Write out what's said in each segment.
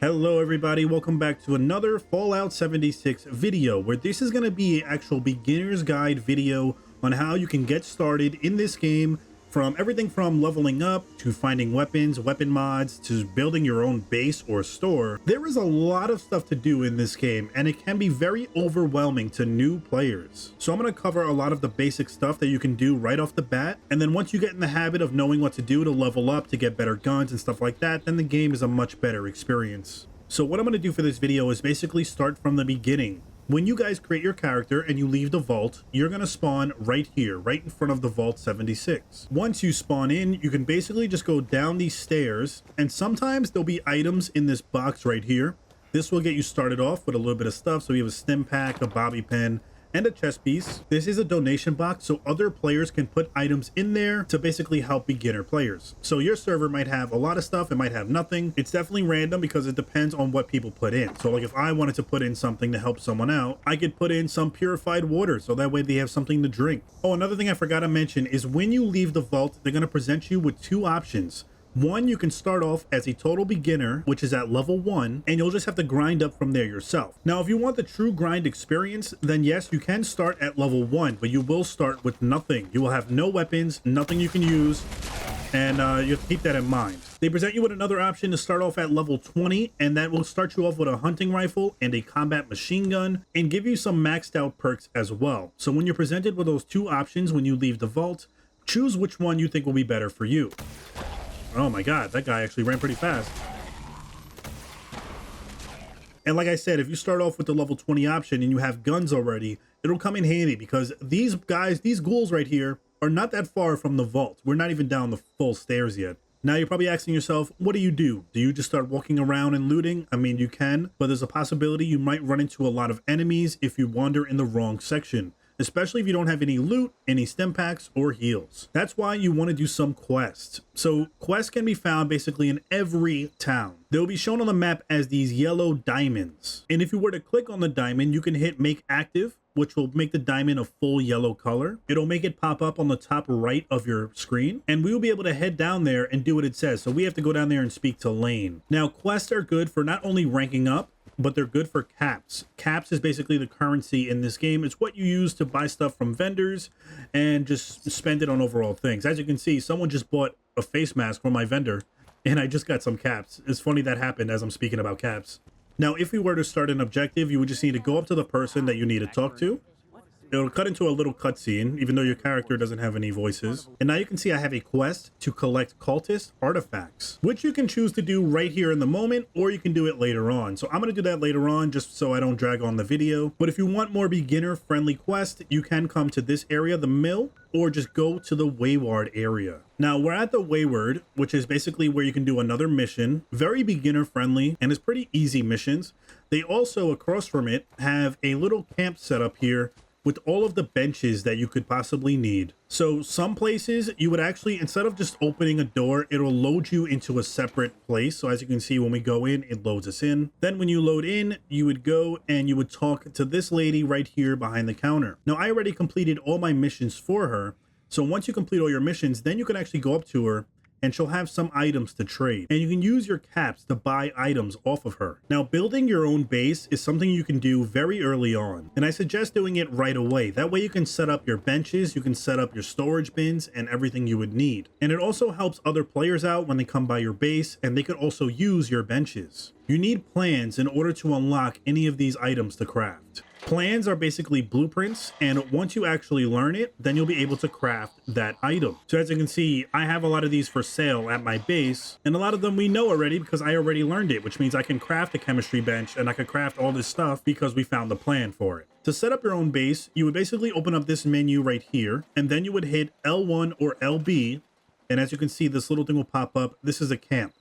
Hello everybody, welcome back to another Fallout 76 video, where this is going to be an actual beginner's guide video on how you can get started in this game, from everything from leveling up to finding weapons, weapon mods, to building your own base or store. There is a lot of stuff to do in this game, and it can be very overwhelming to new players. So I'm going to cover a lot of the basic stuff that you can do right off the bat, and then once you get in the habit of knowing what to do to level up, to get better guns and stuff like that, then the game is a much better experience. So what I'm going to do for this video is basically start from the beginning. When you guys create your character and you leave the vault, you're going to spawn right here, right in front of the Vault 76. Once you spawn in, you can basically just go down these stairs, and sometimes there'll be items in this box right here. This will get you started off with a little bit of stuff. So we have a stim pack, a bobby pin, and a chest piece. This is a donation box, so other players can put items in there to basically help beginner players. So your server might have a lot of stuff, it might have nothing. It's definitely random because it depends on what people put in. So like if I wanted to put in something to help someone out, I could put in some purified water, so that way they have something to drink. Oh, another thing I forgot to mention is when you leave the vault, they're going to present you with two options. One, you can start off as a total beginner, which is at level 1, and you'll just have to grind up from there yourself. Now, if you want the true grind experience, then yes, you can start at level 1, but you will start with nothing. You will have no weapons, nothing you can use, and you have to keep that in mind. They present you with another option to start off at level 20, and that will start you off with a hunting rifle and a combat machine gun, and give you some maxed out perks as well. So when you're presented with those two options when you leave the vault, choose which one you think will be better for you. Oh my god, that guy actually ran pretty fast. And like I said, if you start off with the level 20 option and you have guns already, it'll come in handy because these guys, these ghouls right here, are not that far from the vault. We're not even down the full stairs yet. Now you're probably asking yourself, what do? Do you just start walking around and looting? I mean, you can, but there's a possibility you might run into a lot of enemies if you wander in the wrong section, especially if you don't have any loot, any stim packs, or heals. That's why you want to do some quests. So quests can be found basically in every town. They'll be shown on the map as these yellow diamonds. And if you were to click on the diamond, you can hit make active, which will make the diamond a full yellow color. It'll make it pop up on the top right of your screen, and we will be able to head down there and do what it says. So we have to go down there and speak to Lane. Now, quests are good for not only ranking up, but they're good for caps. Caps is basically the currency in this game. It's what you use to buy stuff from vendors and just spend it on overall things. As you can see, someone just bought a face mask from my vendor, and I just got some caps. It's funny that happened as I'm speaking about caps. Now, if we were to start an objective, you would just need to go up to the person that you need to talk to. It'll cut into a little cutscene, even though your character doesn't have any voices. And now you can see I have a quest to collect cultist artifacts, which you can choose to do right here in the moment, or you can do it later on. So I'm going to do that later on just so I don't drag on the video. But if you want more beginner-friendly quests, you can come to this area, the mill, or just go to the Wayward area. Now we're at the Wayward, which is basically where you can do another mission. Very beginner-friendly, and it's pretty easy missions. They also, across from it, have a little camp set up here with all of the benches that you could possibly need. So some places you would actually, instead of just opening a door, it'll load you into a separate place. So as you can see, when we go in, it loads us in. Then when you load in, you would go and you would talk to this lady right here behind the counter. Now I already completed all my missions for her. So once you complete all your missions, then you can actually go up to her and she'll have some items to trade. And you can use your caps to buy items off of her. Now, building your own base is something you can do very early on, and I suggest doing it right away. That way you can set up your benches, you can set up your storage bins, and everything you would need. And it also helps other players out when they come by your base, and they could also use your benches. You need plans in order to unlock any of these items to craft. Plans are basically blueprints, and once you actually learn it, then you'll be able to craft that item. So as you can see, I have a lot of these for sale at my base, and a lot of them we know already because I already learned it, which means I can craft a chemistry bench and I can craft all this stuff because we found the plan for it. To set up your own base, you would basically open up this menu right here, and then you would hit L1 or LB, and as you can see, this little thing will pop up. This is a camp.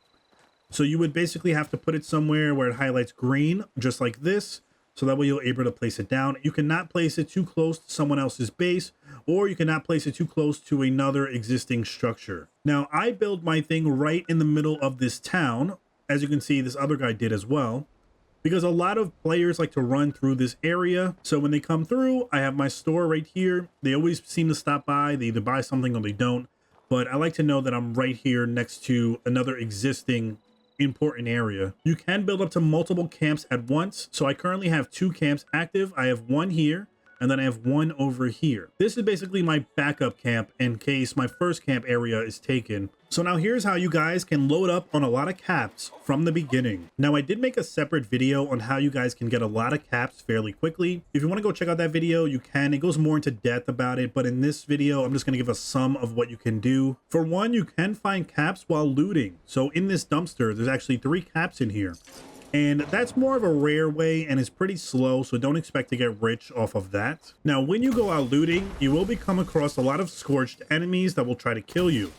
So you would basically have to put it somewhere where it highlights green, just like this. So that way you're able to place it down. You cannot place it too close to someone else's base, or you cannot place it too close to another existing structure. Now, I built my thing right in the middle of this town. As you can see, this other guy did as well, because a lot of players like to run through this area. So when they come through, I have my store right here. They always seem to stop by. They either buy something or they don't. But I like to know that I'm right here next to another existing important area. You can build up to multiple camps at once. So I currently have 2 camps active. I have one here, and then I have one over here. This is basically my backup camp in case my first camp area is taken. So now here's how you guys can load up on a lot of caps from the beginning. Now I did make a separate video on how you guys can get a lot of caps fairly quickly. If you want to go check out that video, you can. It goes more into depth about it, but in this video, I'm just going to give a sum of what you can do. For one, you can find caps while looting. So in this dumpster, there's actually 3 caps in here. And that's more of a rare way and it's pretty slow, so don't expect to get rich off of that. Now, when you go out looting, you will be come across a lot of scorched enemies that will try to kill you.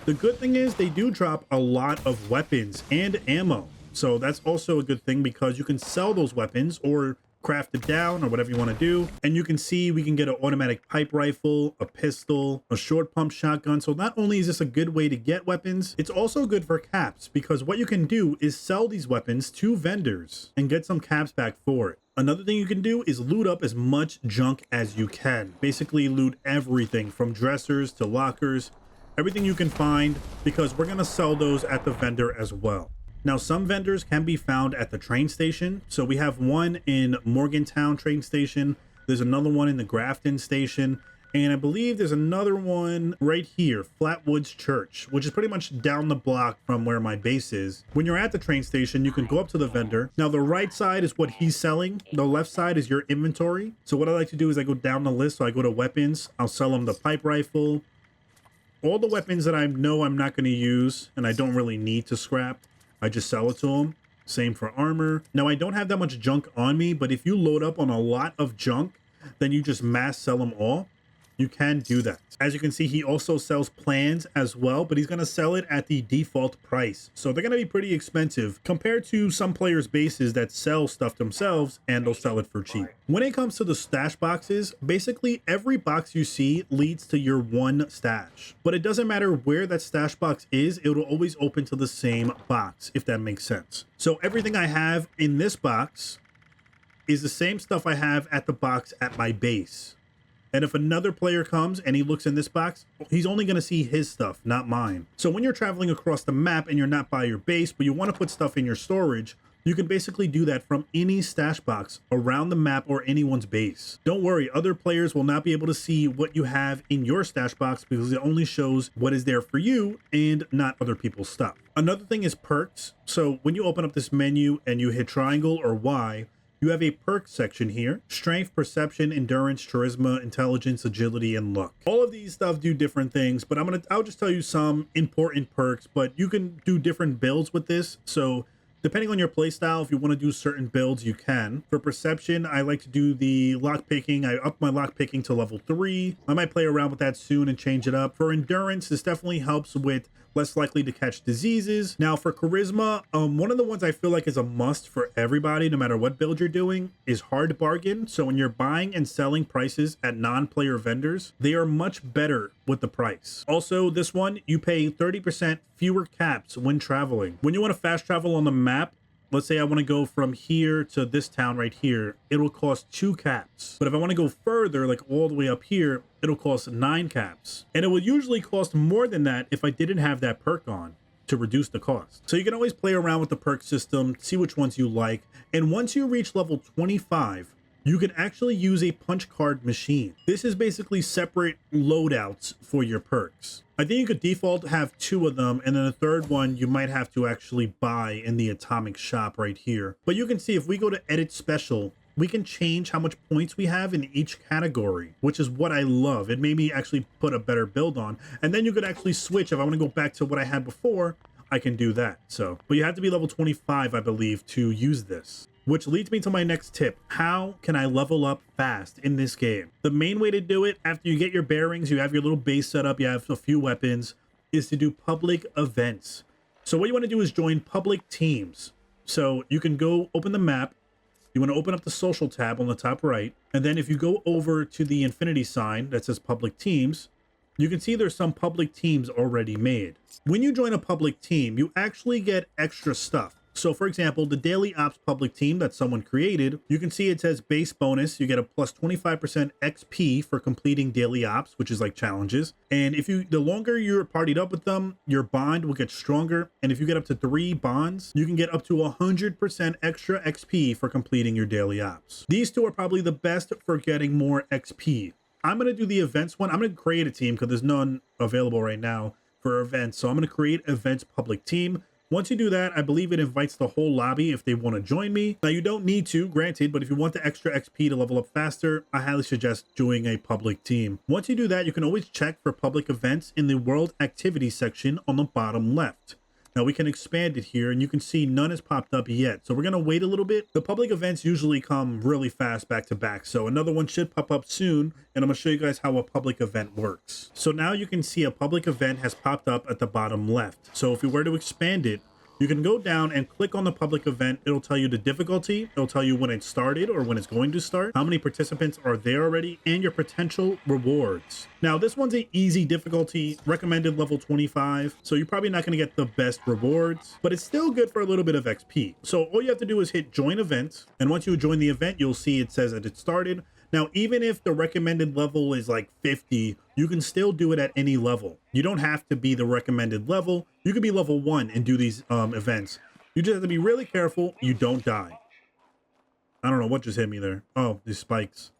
The good thing is they do drop a lot of weapons and ammo. So that's also a good thing because you can sell those weapons or craft it down or whatever you want to do. And you can see we can get an automatic pipe rifle, a pistol, a short pump shotgun. So not only is this a good way to get weapons, it's also good for caps because what you can do is sell these weapons to vendors and get some caps back for it. Another thing you can do is loot up as much junk as you can. Basically loot everything from dressers to lockers, everything you can find, because we're going to sell those at the vendor as well. Now, some vendors can be found at the train station. So we have one in Morgantown train station. There's another one in the Grafton station. And I believe there's another one right here, Flatwoods Church, which is pretty much down the block from where my base is. When you're at the train station, you can go up to the vendor. Now, the right side is what he's selling. The left side is your inventory. So what I like to do is I go down the list. So I go to weapons. I'll sell him the pipe rifle. All the weapons that I know I'm not going to use and I don't really need to scrap, I just sell it to them. Same for armor. Now, I don't have that much junk on me, but if you load up on a lot of junk, then you just mass sell them all. You can do that. As you can see, he also sells plans as well, but he's going to sell it at the default price. So they're going to be pretty expensive compared to some players' bases that sell stuff themselves and they'll sell it for cheap. When it comes to the stash boxes, basically every box you see leads to your one stash, but it doesn't matter where that stash box is. It will always open to the same box, if that makes sense. So everything I have in this box is the same stuff I have at the box at my base. And if another player comes and he looks in this box, he's only going to see his stuff, not mine. So when you're traveling across the map and you're not by your base, but you want to put stuff in your storage, you can basically do that from any stash box around the map or anyone's base. Don't worry, other players will not be able to see what you have in your stash box because it only shows what is there for you and not other people's stuff. Another thing is perks. So when you open up this menu and you hit triangle or Y, you have a perk section here: strength, perception, endurance, charisma, intelligence, agility, and luck. All of these stuff do different things, but I'll just tell you some important perks, but you can do different builds with this. So depending on your playstyle, if you want to do certain builds, you can. For perception, I like to do the lock picking. I up my lock picking to level 3. I might play around with that soon and change it up. For endurance, this definitely helps with less likely to catch diseases. Now for charisma, one of the ones I feel like is a must for everybody, no matter what build you're doing, is hard bargain. So when you're buying and selling prices at non-player vendors, they are much better with the price. Also, this one, you pay 30% fewer caps when traveling. When you want to fast travel on the map, let's say I want to go from here to this town right here, it'll cost 2 caps. But if I want to go further, like all the way up here, it'll cost 9 caps. And it will usually cost more than that if I didn't have that perk on to reduce the cost. So you can always play around with the perk system, see which ones you like. And once you reach level 25, you can actually use a punch card machine. This is basically separate loadouts for your perks. I think you could default have 2 of them, and then a third one you might have to actually buy in the atomic shop right here. But you can see if we go to edit special, we can change how much points we have in each category, which is what I love. It made me actually put a better build on. And then you could actually switch. If I want to go back to what I had before, I can do that. So, but you have to be level 25, I believe, to use this. Which leads me to my next tip. How can I level up fast in this game? The main way to do it, after you get your bearings, you have your little base set up, you have a few weapons, is to do public events. So what you want to do is join public teams. So you can go open the map. You want to open up the social tab on the top right. And then if you go over to the infinity sign that says public teams, you can see there's some public teams already made. When you join a public team, you actually get extra stuff. So for example, the daily ops public team that someone created, you can see it says base bonus. You get a plus 25% XP for completing daily ops, which is like challenges. And if you, the longer you're partied up with them, your bond will get stronger. And if you get up to 3 bonds, you can get up to 100% extra XP for completing your daily ops. These two are probably the best for getting more XP. I'm going to do the events one. I'm going to create a team because there's none available right now for events. So I'm going to create events public team. Once you do that, I believe it invites the whole lobby if they want to join me. Now, you don't need to, granted, but if you want the extra XP to level up faster, I highly suggest joining a public team. Once you do that, you can always check for public events in the world activity section on the bottom left. Now we can expand it here and you can see none has popped up yet. So we're going to wait a little bit. The public events usually come really fast back to back. So another one should pop up soon. And I'm going to show you guys how a public event works. So now you can see a public event has popped up at the bottom left. So if we were to expand it, you can go down and click on the public event. It'll tell you the difficulty. It'll tell you when it started or when it's going to start, how many participants are there already, and your potential rewards. Now, this one's an easy difficulty, recommended level 25. So you're probably not going to get the best rewards, but it's still good for a little bit of XP. So all you have to do is hit join event. And once you join the event, you'll see it says that it started. Now, even if the recommended level is like 50, you can still do it at any level. You don't have to be the recommended level. You could be level 1 and do these events. You just have to be really careful you don't die. I don't know what just hit me there. Oh, these spikes.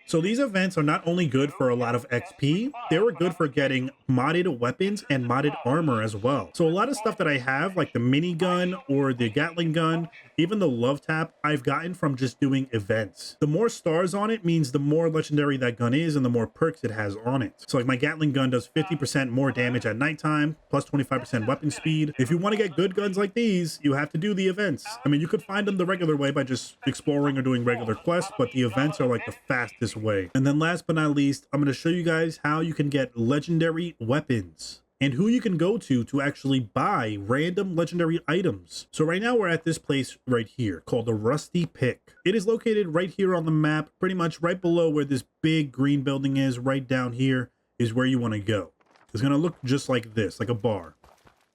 So these events are not only good for a lot of XP, they were good for getting modded weapons and modded armor as well. So a lot of stuff that I have, like the minigun or the Gatling gun, even the love tap, I've gotten from just doing events. The more stars on it means the more legendary that gun is and the more perks it has on it. So like my Gatling gun does 50% more damage at nighttime, plus 25% weapon speed. If you want to get good guns like these, you have to do the events. I mean, you could find them the regular way by just exploring or doing regular quests, but the events are like the fastest way. And then last but not least, I'm going to show you guys how you can get legendary weapons and who you can go to actually buy random legendary items. So right now we're at this place right here called the Rusty Pick. It is located right here on the map, pretty much right below where this big green building is. Right down here is where you want to go. It's going to look just like this, like a bar.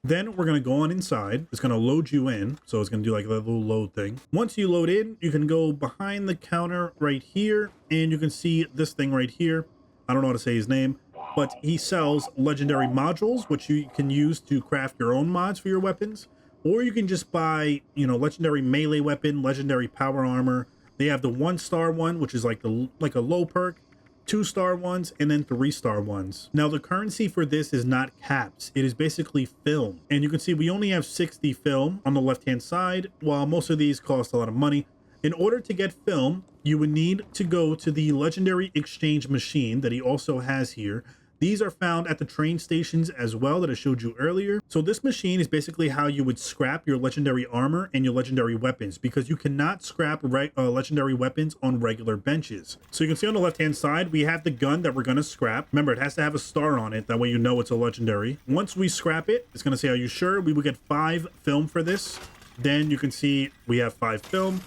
Then we're going to go on inside. It's going to load you in. So it's going to do like a little load thing. Once you load in, you can go behind the counter right here. And you can see this thing right here. I don't know how to say his name, but he sells legendary modules, which you can use to craft your own mods for your weapons. Or you can just buy, you know, legendary melee weapon, legendary power armor. They have the 1-star one, which is like a low perk. 2-star ones, and then 3-star ones. Now the currency for this is not caps, it is basically film. And you can see we only have 60 film on the left hand side, while most of these cost a lot of money. In order to get film, you would need to go to the legendary exchange machine that he also has here. These are found at the train stations as well that I showed you earlier. So this machine is basically how you would scrap your legendary armor and your legendary weapons, because you cannot scrap legendary weapons on regular benches. So you can see on the left hand side, we have the gun that we're going to scrap. Remember, it has to have a star on it. That way you know it's a legendary. Once we scrap it, it's going to say, are you sure? We will get 5 film for this. Then you can see we have 5 film.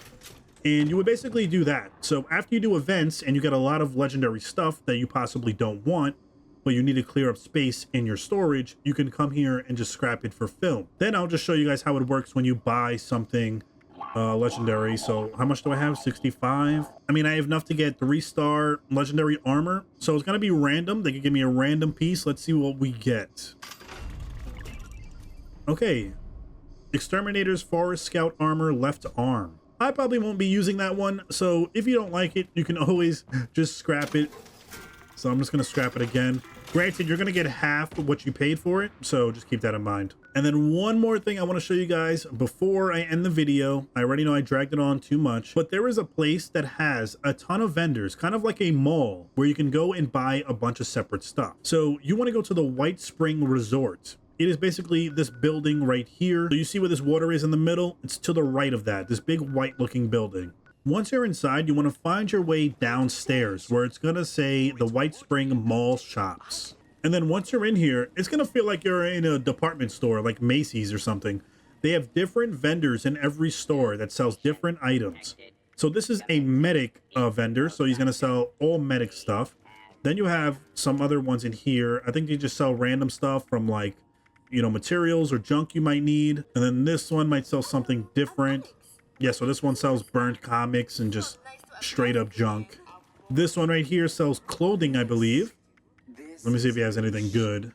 And you would basically do that. So after you do events and you get a lot of legendary stuff that you possibly don't want, but you need to clear up space in your storage, you can come here and just scrap it for film. Then I'll just show you guys how it works when you buy something legendary. So how much do I have? 65. I mean, I have enough to get 3-star legendary armor. So it's going to be random. They could give me a random piece. Let's see what we get. Okay. Exterminator's Forest Scout Armor left arm. I probably won't be using that one. So if you don't like it, you can always just scrap it. So I'm just going to scrap it again. Granted, you're going to get half of what you paid for it, so just keep that in mind. And then one more thing I want to show you guys before I end the video. I already know I dragged it on too much, but there is a place that has a ton of vendors, kind of like a mall, where you can go and buy a bunch of separate stuff. So you want to go to the White Spring Resort. It is basically this building right here. So you see where this water is in the middle? It's to the right of that, this big white looking building. Once you're inside, you want to find your way downstairs where it's going to say the White Spring Mall Shops. And then once you're in here, it's going to feel like you're in a department store like Macy's or something. They have different vendors in every store that sells different items. So this is a medic vendor, so he's going to sell all medic stuff. Then you have some other ones in here. I think they just sell random stuff from like you know, materials or junk you might need. And then this one might sell something different. Yeah, so this one sells burnt comics and just straight up junk. This one right here sells clothing, I believe. Let me see if he has anything good.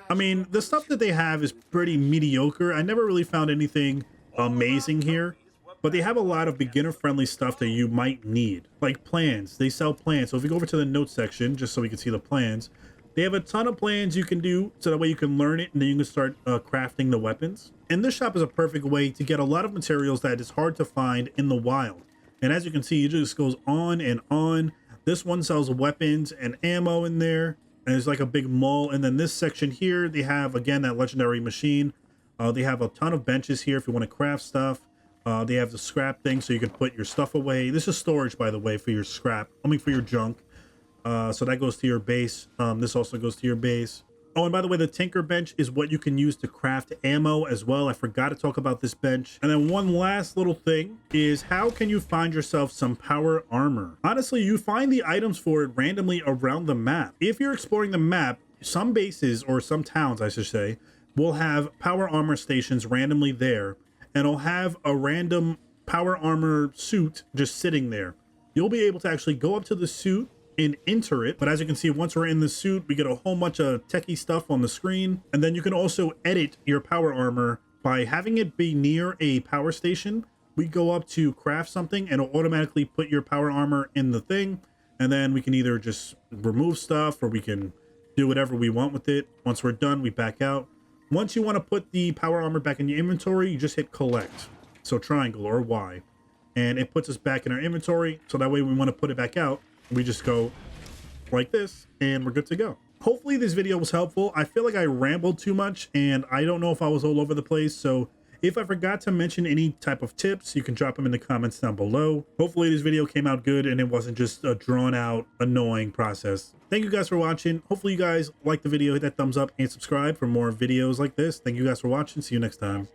I mean, the stuff that they have is pretty mediocre. I never really found anything amazing here, but they have a lot of beginner-friendly stuff that you might need, like plans. They sell plans. So if you go over to the notes section, just so we can see the plans, they have a ton of plans you can do, so that way you can learn it and then you can start crafting the weapons. And this shop is a perfect way to get a lot of materials that is hard to find in the wild. And as you can see, it just goes on and on. This one sells weapons and ammo in there. And there's like a big mall. And then this section here, they have, again, that legendary machine. They have a ton of benches here if you want to craft stuff. They have the scrap thing so you can put your stuff away. This is storage, by the way, for your scrap. I mean, for your junk. So that goes to your base. This also goes to your base. Oh, and by the way, the Tinker Bench is what you can use to craft ammo as well. I forgot to talk about this bench. And then one last little thing is, how can you find yourself some power armor? Honestly, you find the items for it randomly around the map. If you're exploring the map, some bases, or some towns, I should say, will have power armor stations randomly there. And it'll have a random power armor suit just sitting there. You'll be able to actually go up to the suit and enter it, but as you can see, once we're in the suit, we get a whole bunch of techie stuff on the screen. And then you can also edit your power armor by having it be near a power station. We go up to craft something and it'll automatically put your power armor in the thing, and then we can either just remove stuff or we can do whatever we want with it. Once we're done, we back out. Once you want to put the power armor back in your inventory, you just hit collect, so triangle or Y, and it puts us back in our inventory. So that way, we want to put it back out, we just go like this and we're good to go. Hopefully this video was helpful. I feel like I rambled too much and I don't know if I was all over the place. So if I forgot to mention any type of tips, you can drop them in the comments down below. Hopefully this video came out good and it wasn't just a drawn out, annoying process. Thank you guys for watching. Hopefully you guys liked the video. Hit that thumbs up and subscribe for more videos like this. Thank you guys for watching. See you next time.